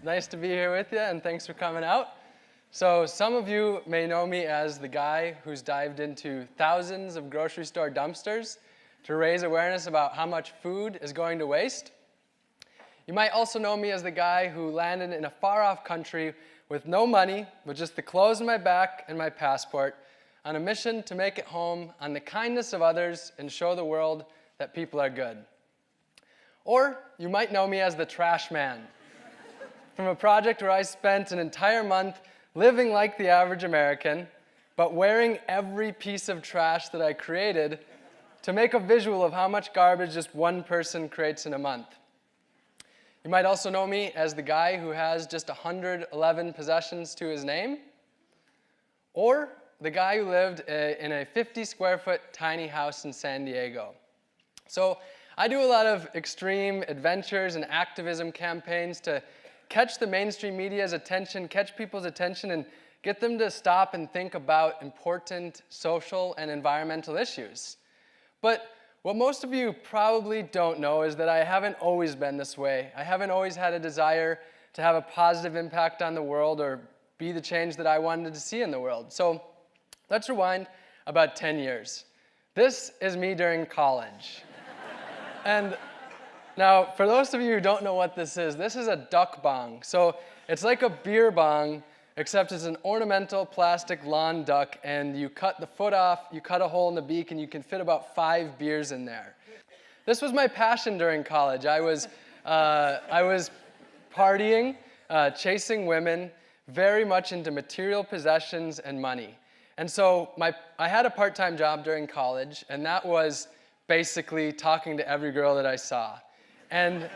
Nice to be here with you, and thanks for coming out. So some of you may know me as the guy who's dived into thousands of grocery store dumpsters to raise awareness about how much food is going to waste. You might also know me as the guy who landed in a far-off country with no money, with just the clothes on my back and my passport, on a mission to make it home on the kindness of others and show the world that people are good. Or you might know me as the trash man, from a project where I spent an entire month living like the average American, but wearing every piece of trash that I created to make a visual of how much garbage just one person creates in a month. You might also know me as the guy who has just 111 possessions to his name, or the guy who lived in a 50-square-foot tiny house in San Diego. So I do a lot of extreme adventures and activism campaigns to catch the mainstream media's attention, catch people's attention, and get them to stop and think about important social and environmental issues. But what most of you probably don't know is that I haven't always been this way. I haven't always had a desire to have a positive impact on the world or be the change that I wanted to see in the world. So let's rewind about 10 years. This is me during college. And now, for those of you who don't know what this is a duck bong. So it's like a beer bong, except it's an ornamental plastic lawn duck, and you cut the foot off, you cut a hole in the beak, and you can fit about 5 beers in there. This was my passion during college. I was partying, chasing women, very much into material possessions and money. And so I had a part-time job during college, and that was basically talking to every girl that I saw. And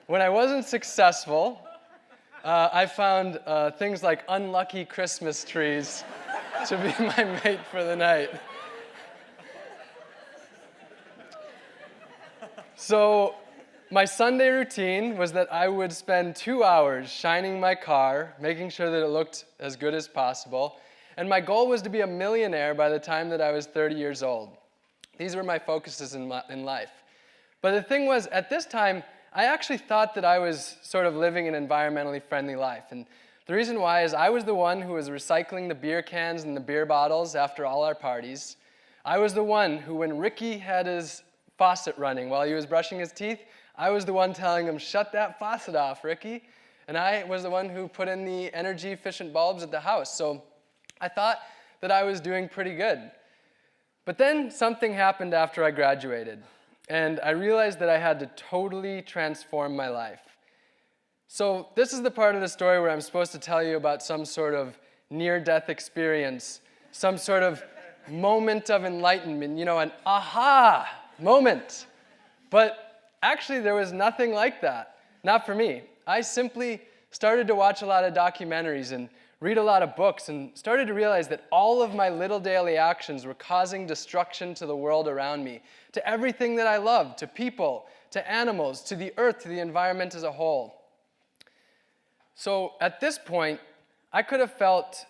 when I wasn't successful, I found things like unlucky Christmas trees to be my mate for the night. So my Sunday routine was that I would spend 2 hours shining my car, making sure that it looked as good as possible, and my goal was to be a millionaire by the time that I was 30 years old. These were my focuses in life. But the thing was, at this time, I actually thought that I was sort of living an environmentally friendly life. And the reason why is I was the one who was recycling the beer cans and the beer bottles after all our parties. I was the one who, when Ricky had his faucet running while he was brushing his teeth, I was the one telling him, "Shut that faucet off, Ricky." And I was the one who put in the energy-efficient bulbs at the house. So I thought that I was doing pretty good. But then something happened after I graduated, and I realized that I had to totally transform my life. So this is the part of the story where I'm supposed to tell you about some sort of near-death experience, some sort of moment of enlightenment, an aha moment. But actually, there was nothing like that, not for me. I simply started to watch a lot of documentaries and read a lot of books, and started to realize that all of my little daily actions were causing destruction to the world around me, to everything that I loved, to people, to animals, to the earth, to the environment as a whole. So at this point, I could have felt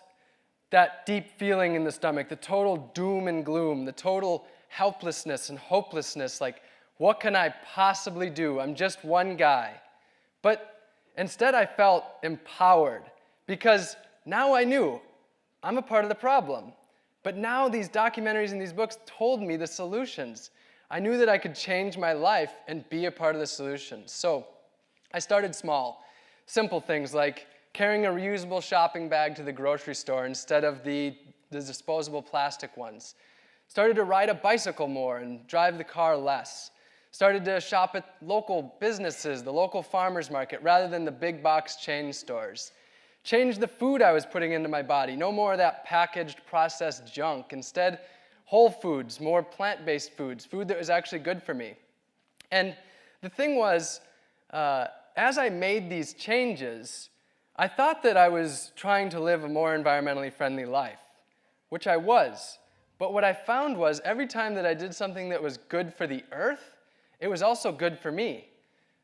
that deep feeling in the stomach, the total doom and gloom, the total helplessness and hopelessness, like, what can I possibly do? I'm just one guy. But instead I felt empowered, because now I knew I'm a part of the problem. But now these documentaries and these books told me the solutions. I knew that I could change my life and be a part of the solutions. So I started small. Simple things like carrying a reusable shopping bag to the grocery store instead of the disposable plastic ones. Started to ride a bicycle more and drive the car less. Started to shop at local businesses, the local farmers market, rather than the big box chain stores. Changed the food I was putting into my body. No more of that packaged, processed junk. Instead, whole foods, more plant-based foods, food that was actually good for me. And the thing was, as I made these changes, I thought that I was trying to live a more environmentally friendly life, which I was. But what I found was every time that I did something that was good for the earth, it was also good for me.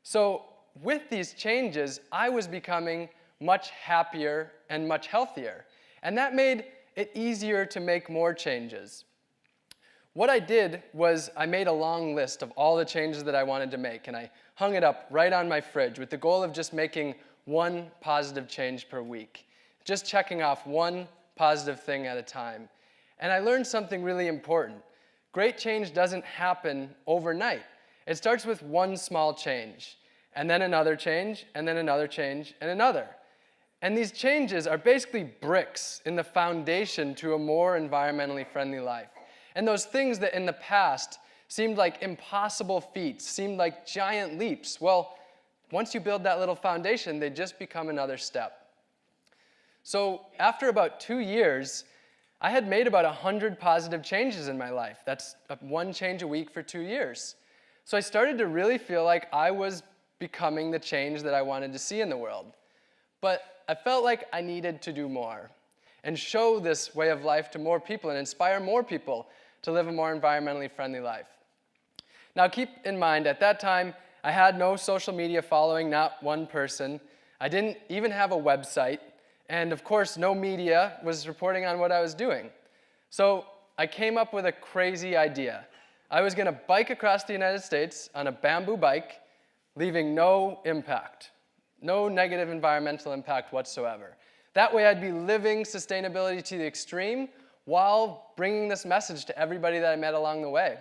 So with these changes, I was becoming much happier and much healthier. And that made it easier to make more changes. What I did was I made a long list of all the changes that I wanted to make, and I hung it up right on my fridge with the goal of just making one positive change per week, just checking off one positive thing at a time. And I learned something really important. Great change doesn't happen overnight. It starts with one small change, and then another change, and then another change, and another. And these changes are basically bricks in the foundation to a more environmentally friendly life. And those things that in the past seemed like impossible feats, seemed like giant leaps, well, once you build that little foundation, they just become another step. So after about 2 years, I had made about 100 positive changes in my life. That's one change a week for 2 years. So I started to really feel like I was becoming the change that I wanted to see in the world. But I felt like I needed to do more and show this way of life to more people and inspire more people to live a more environmentally friendly life. Now keep in mind, at that time, I had no social media following, not one person. I didn't even have a website. And of course, no media was reporting on what I was doing. So I came up with a crazy idea. I was going to bike across the United States on a bamboo bike, leaving no impact, no negative environmental impact whatsoever. That way I'd be living sustainability to the extreme while bringing this message to everybody that I met along the way.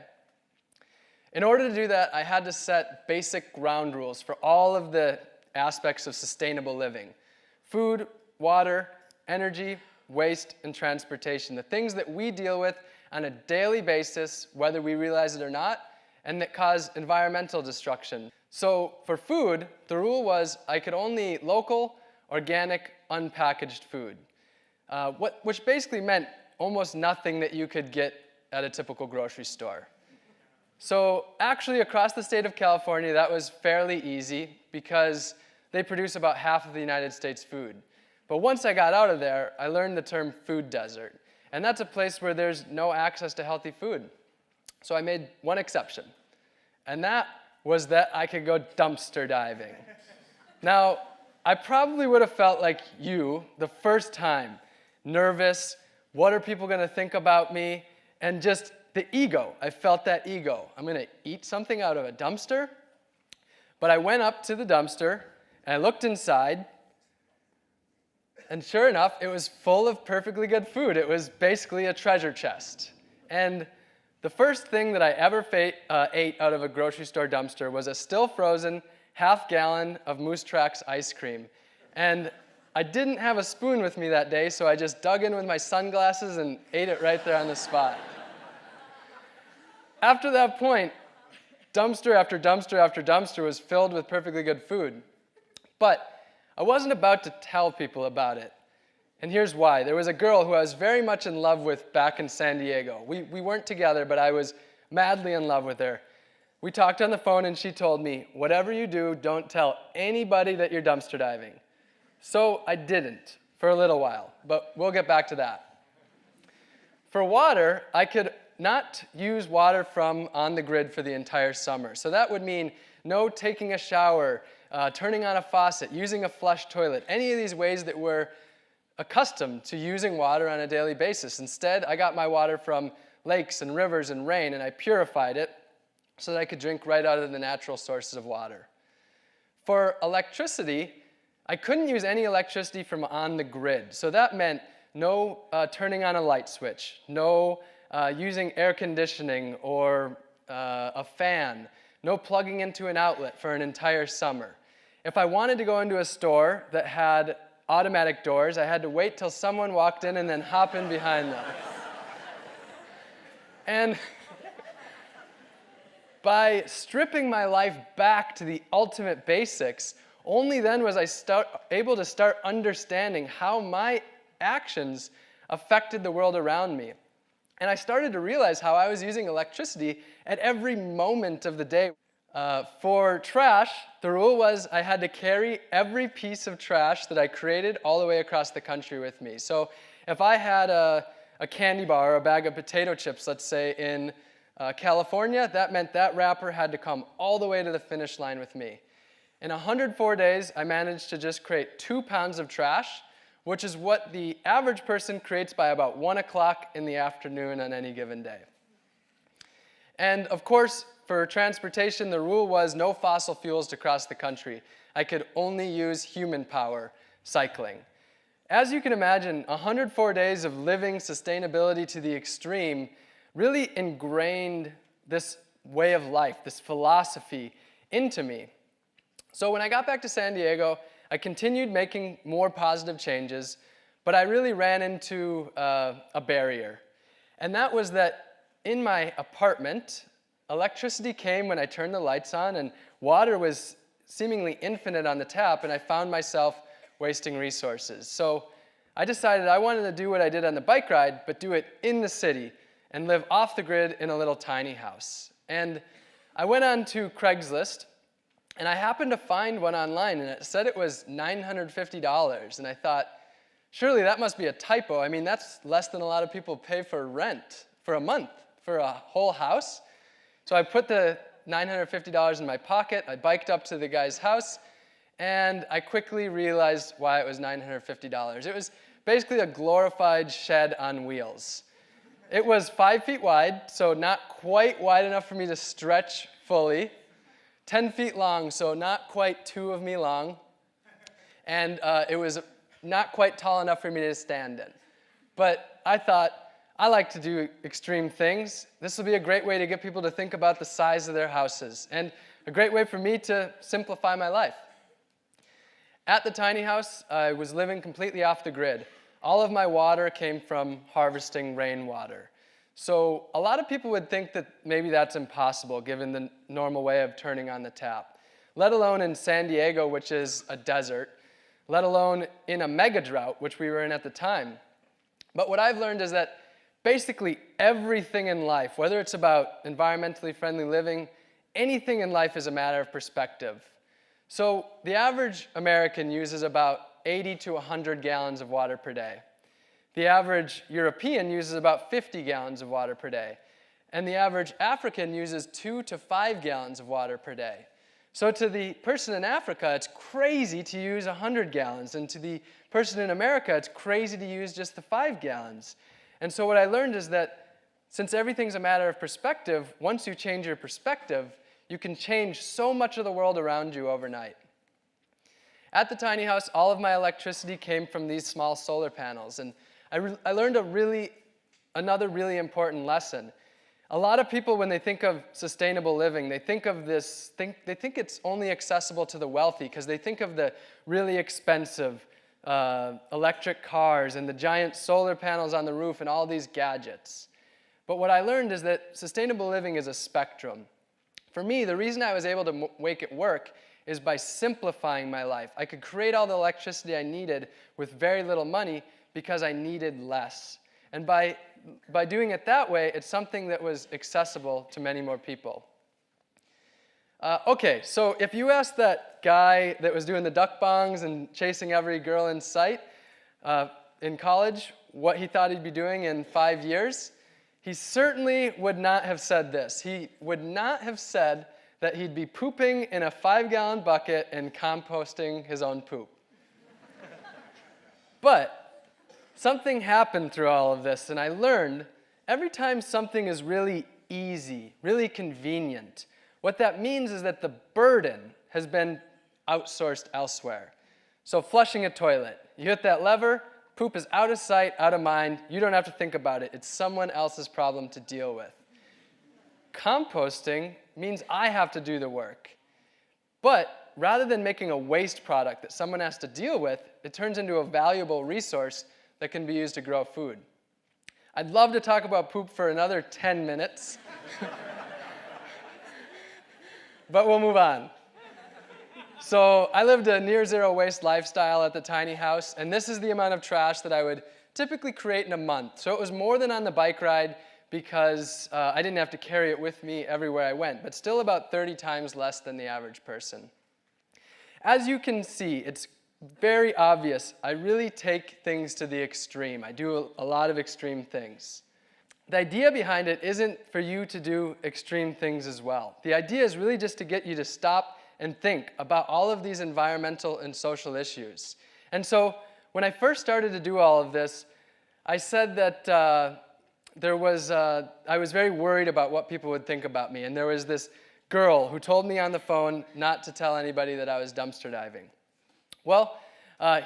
In order to do that, I had to set basic ground rules for all of the aspects of sustainable living: food, water, energy, waste, and transportation. The things that we deal with on a daily basis, whether we realize it or not, and that cause environmental destruction. So for food, the rule was I could only eat local, organic, unpackaged food, which basically meant almost nothing that you could get at a typical grocery store. So actually, across the state of California, that was fairly easy because they produce about half of the United States food. But once I got out of there, I learned the term food desert. And that's a place where there's no access to healthy food. So I made one exception. And that was that I could go dumpster diving. Now, I probably would have felt like you the first time, nervous, what are people going to think about me, and just the ego. I felt that ego. I'm going to eat something out of a dumpster. But I went up to the dumpster, and I looked inside, and sure enough, it was full of perfectly good food. It was basically a treasure chest. And the first thing that I ever ate out of a grocery store dumpster was a still frozen half-gallon of Moose Tracks ice cream. And I didn't have a spoon with me that day, so I just dug in with my sunglasses and ate it right there on the spot. After that point, dumpster after dumpster after dumpster was filled with perfectly good food. But I wasn't about to tell people about it. And here's why. There was a girl who I was very much in love with back in San Diego. We weren't together, but I was madly in love with her. We talked on the phone, and she told me, whatever you do, don't tell anybody that you're dumpster diving. So I didn't for a little while, but we'll get back to that. For water, I could not use water from on the grid for the entire summer. So that would mean no taking a shower, turning on a faucet, using a flush toilet, any of these ways that we're accustomed to using water on a daily basis. Instead, I got my water from lakes and rivers and rain, and I purified it so that I could drink right out of the natural sources of water. For electricity, I couldn't use any electricity from on the grid. So that meant no turning on a light switch, no using air conditioning or a fan, no plugging into an outlet for an entire summer. If I wanted to go into a store that had automatic doors, I had to wait till someone walked in and then hop in behind them. And by stripping my life back to the ultimate basics, only then was I able to start understanding how my actions affected the world around me. And I started to realize how I was using electricity at every moment of the day. For trash, the rule was I had to carry every piece of trash that I created all the way across the country with me. So if I had a candy bar or a bag of potato chips, let's say, in California, that meant that wrapper had to come all the way to the finish line with me. In 104 days, I managed to just create 2 pounds of trash, which is what the average person creates by about 1 o'clock in the afternoon on any given day. And of course, for transportation, the rule was no fossil fuels to cross the country. I could only use human power cycling. As you can imagine, 104 days of living sustainability to the extreme really ingrained this way of life, this philosophy into me. So when I got back to San Diego, I continued making more positive changes, but I really ran into a barrier. And that was that in my apartment, electricity came when I turned the lights on, and water was seemingly infinite on the tap, and I found myself wasting resources. So I decided I wanted to do what I did on the bike ride, but do it in the city and live off the grid in a little tiny house. And I went on to Craigslist, and I happened to find one online, and it said it was $950. And I thought, surely that must be a typo. I mean, that's less than a lot of people pay for rent for a month, for a whole house. So I put the $950 in my pocket, I biked up to the guy's house, and I quickly realized why it was $950. It was basically a glorified shed on wheels. It was 5 feet wide, so not quite wide enough for me to stretch fully. 10 feet long, so not quite 2 of me long. And it was not quite tall enough for me to stand in. But I thought, I like to do extreme things. This will be a great way to get people to think about the size of their houses, and a great way for me to simplify my life. At the tiny house, I was living completely off the grid. All of my water came from harvesting rainwater. So a lot of people would think that maybe that's impossible given the normal way of turning on the tap, let alone in San Diego, which is a desert, let alone in a mega drought, which we were in at the time. But what I've learned is that basically everything in life, whether it's about environmentally friendly living, anything in life is a matter of perspective. So the average American uses about 80 to 100 gallons of water per day. The average European uses about 50 gallons of water per day. And the average African uses 2 to 5 gallons of water per day. So to the person in Africa, it's crazy to use 100 gallons. And to the person in America, it's crazy to use just the 5 gallons. And so what I learned is that since everything's a matter of perspective, once you change your perspective, you can change so much of the world around you overnight. At the tiny house, all of my electricity came from these small solar panels. And I learned another really important lesson. A lot of people, when they think of sustainable living, they think it's only accessible to the wealthy because they think of the really expensive electric cars and the giant solar panels on the roof and all these gadgets. But what I learned is that sustainable living is a spectrum. For me, the reason I was able to make it work is by simplifying my life. I could create all the electricity I needed with very little money because I needed less. And by doing it that way, it's something that was accessible to many more people. Okay, so if you asked that guy that was doing the duck bongs and chasing every girl in sight in college what he thought he'd be doing in 5 years, he certainly would not have said this. He would not have said that he'd be pooping in a 5-gallon bucket and composting his own poop. But something happened through all of this, and I learned every time something is really easy, really convenient, what that means is that the burden has been outsourced elsewhere. So flushing a toilet, you hit that lever, poop is out of sight, out of mind, you don't have to think about it. It's someone else's problem to deal with. Composting means I have to do the work. But rather than making a waste product that someone has to deal with, it turns into a valuable resource that can be used to grow food. I'd love to talk about poop for another 10 minutes. But we'll move on. So I lived a near zero waste lifestyle at the tiny house, and this is the amount of trash that I would typically create in a month. So it was more than on the bike ride because I didn't have to carry it with me everywhere I went, but still about 30 times less than the average person. As you can see, it's very obvious. I really take things to the extreme. I do a lot of extreme things. The idea behind it isn't for you to do extreme things as well. The idea is really just to get you to stop and think about all of these environmental and social issues. And so when I first started to do all of this, I said that I was very worried about what people would think about me, and there was this girl who told me on the phone not to tell anybody that I was dumpster diving. Well,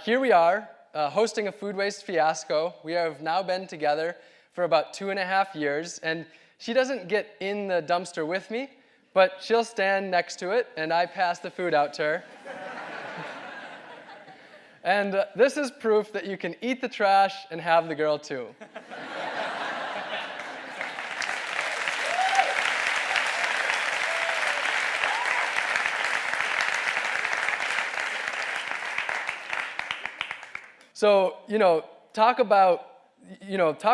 here we are, hosting a food waste fiasco. We have now been together for about 2.5 years, and she doesn't get in the dumpster with me, but she'll stand next to it, and I pass the food out to her. And this is proof that you can eat the trash and have the girl too. So, talk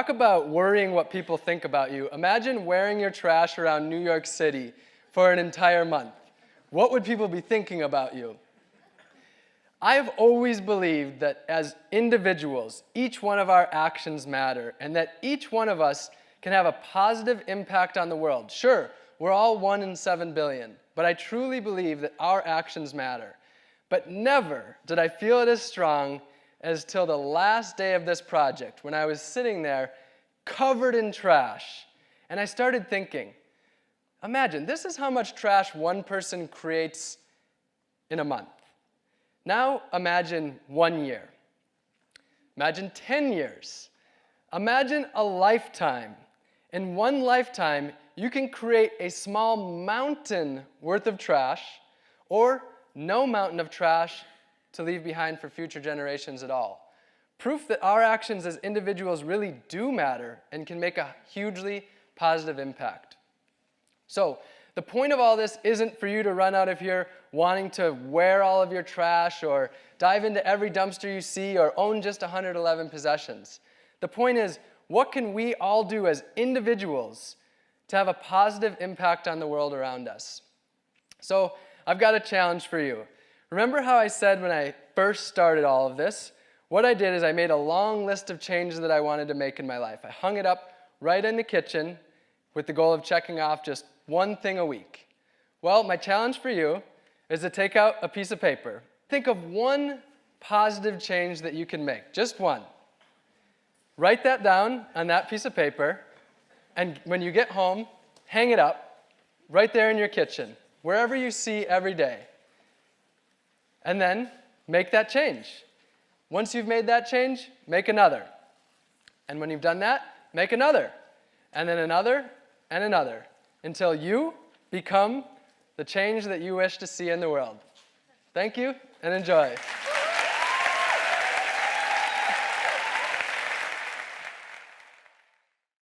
about worrying what people think about you. Imagine wearing your trash around New York City for an entire month. What would people be thinking about you? I have always believed that as individuals, each one of our actions matter, and that each one of us can have a positive impact on the world. Sure, we're all 1 in 7 billion, but I truly believe that our actions matter. But never did I feel it as strong as till the last day of this project, when I was sitting there covered in trash, and I started thinking, imagine, this is how much trash one person creates in a month. Now imagine 1 year. Imagine 10 years. Imagine a lifetime. In one lifetime, you can create a small mountain worth of trash, or no mountain of trash to leave behind for future generations at all. Proof that our actions as individuals really do matter and can make a hugely positive impact. So, the point of all this isn't for you to run out of here wanting to wear all of your trash or dive into every dumpster you see or own just 111 possessions. The point is, what can we all do as individuals to have a positive impact on the world around us? So, I've got a challenge for you. Remember how I said when I first started all of this, what I did is I made a long list of changes that I wanted to make in my life. I hung it up right in the kitchen with the goal of checking off just one thing a week. Well, my challenge for you is to take out a piece of paper. Think of one positive change that you can make, just one. Write that down on that piece of paper, and when you get home, hang it up right there in your kitchen, wherever you see every day. And then make that change. Once you've made that change, make another. And when you've done that, make another. And then another, and another, until you become the change that you wish to see in the world. Thank you, and enjoy.